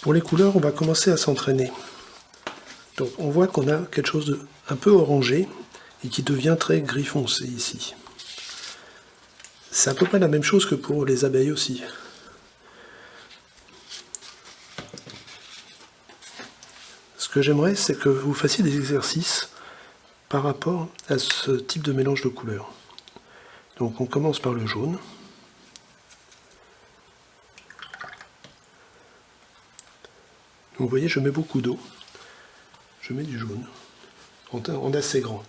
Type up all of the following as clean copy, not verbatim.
Pour les couleurs, on va commencer à s'entraîner. Donc on voit qu'on a quelque chose de un peu orangé et qui devient très gris foncé ici. C'est à peu près la même chose que pour les abeilles aussi. Ce que j'aimerais, c'est que vous fassiez des exercices par rapport à ce type de mélange de couleurs. Donc on commence par le jaune. Vous voyez, je mets beaucoup d'eau. Je mets du jaune, en assez grand.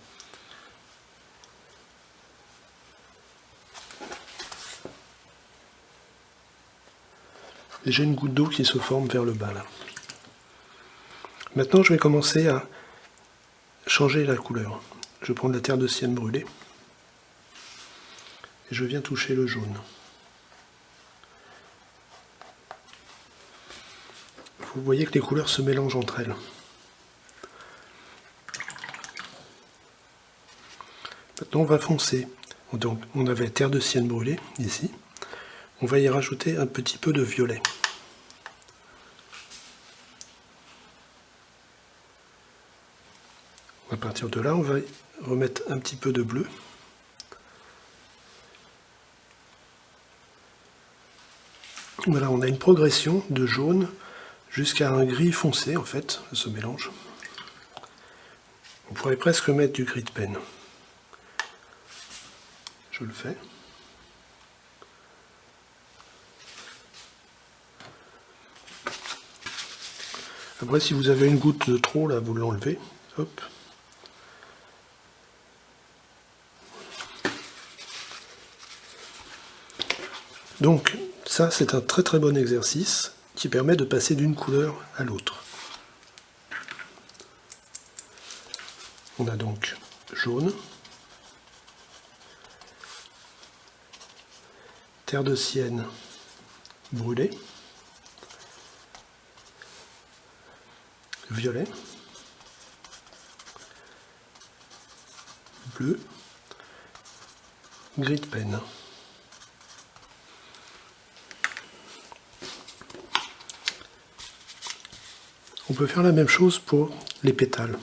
Et j'ai une goutte d'eau qui se forme vers le bas là. Maintenant, je vais commencer à changer la couleur. Je prends de la terre de sienne brûlée et je viens toucher le jaune. Vous voyez que les couleurs se mélangent entre elles. Maintenant, on va foncer. Donc, on avait terre de sienne brûlée ici. On va y rajouter un petit peu de violet. À partir de là, on va remettre un petit peu de bleu. Voilà, on a une progression de jaune jusqu'à un gris foncé, en fait, ce mélange. On pourrait presque mettre du gris de peine. Je le fais. Après, si vous avez une goutte de trop, là, vous l'enlevez. Hop. Donc, ça, c'est un très très bon exercice qui permet de passer d'une couleur à l'autre. On a donc jaune, terre de sienne brûlée, violet, bleu, gris de peine. On peut faire la même chose pour les pétales.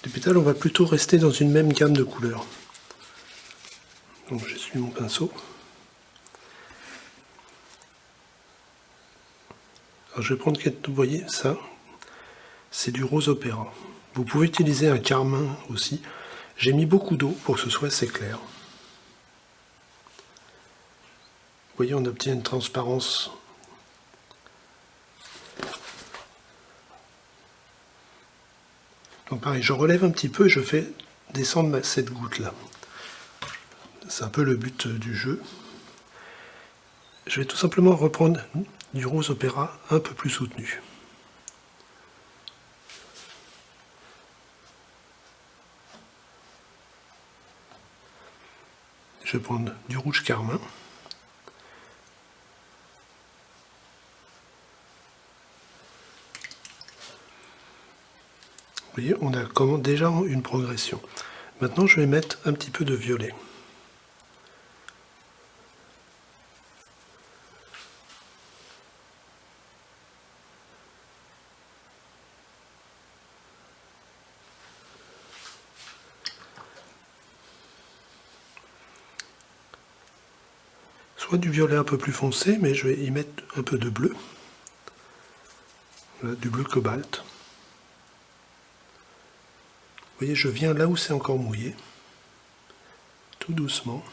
Les pétales, on va plutôt rester dans une même gamme de couleurs. Donc j'essuie mon pinceau. Alors je vais prendre, vous voyez, ça, c'est du rose opéra. Vous pouvez utiliser un carmin aussi. J'ai mis beaucoup d'eau pour que ce soit assez clair. Vous voyez, on obtient une transparence. Donc pareil, je relève un petit peu et je fais descendre cette goutte-là. C'est un peu le but du jeu. Je vais tout simplement reprendre du rose opéra un peu plus soutenu. Je vais prendre du rouge carmin. Vous voyez, on a déjà une progression. Maintenant, je vais mettre un petit peu de violet. Soit du violet un peu plus foncé, mais je vais y mettre un peu de bleu. Voilà, du bleu cobalt. Vous voyez, je viens là où c'est encore mouillé, tout doucement.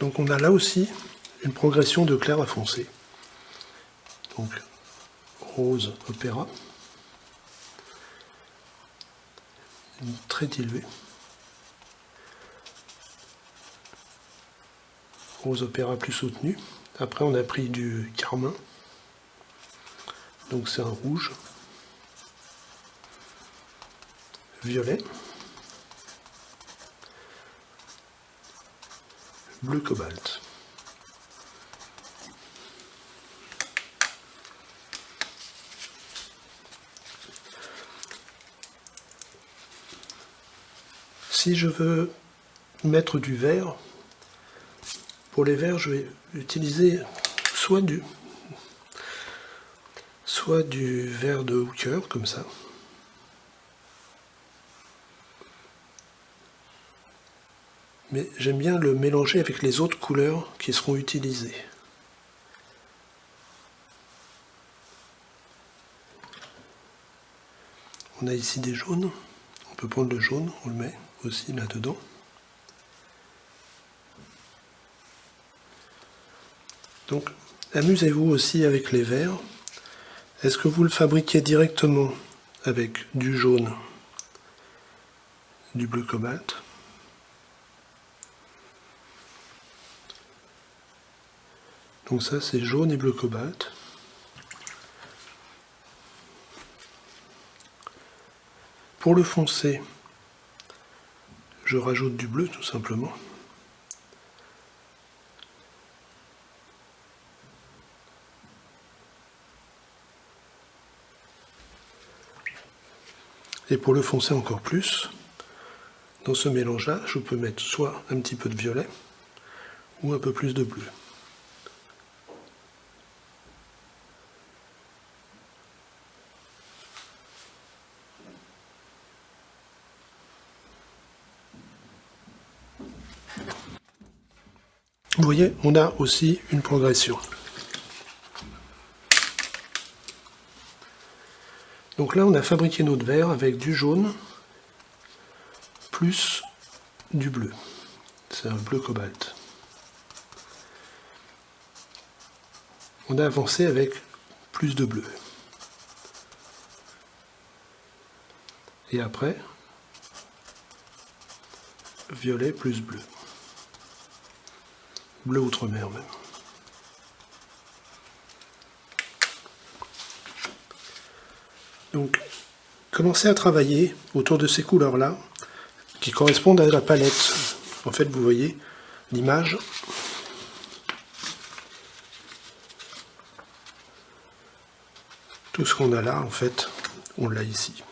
Donc on a là aussi une progression de clair à foncé. Donc rose opéra, très dilué. Rose opéra plus soutenu. Après on a pris du carmin, donc c'est un rouge, violet, bleu cobalt. Si je veux mettre du vert, pour les verts, je vais utiliser soit du vert de Hooker, comme ça. Mais j'aime bien le mélanger avec les autres couleurs qui seront utilisées. On a ici des jaunes. On peut prendre le jaune, on le met aussi là-dedans. Donc, amusez-vous aussi avec les verts. Est-ce que vous le fabriquez directement avec du jaune, du bleu cobalt? Donc ça, c'est jaune et bleu cobalt. Pour le foncé, je rajoute du bleu tout simplement. Et pour le foncer encore plus, dans ce mélange-là, je peux mettre soit un petit peu de violet ou un peu plus de bleu. Vous voyez, on a aussi une progression. Donc là, on a fabriqué notre verre avec du jaune plus du bleu. C'est un bleu cobalt. On a avancé avec plus de bleu. Et après, violet plus bleu. Bleu outre-mer même. Donc, commencez à travailler autour de ces couleurs-là, qui correspondent à la palette. En fait, vous voyez l'image. Tout ce qu'on a là, en fait, on l'a ici.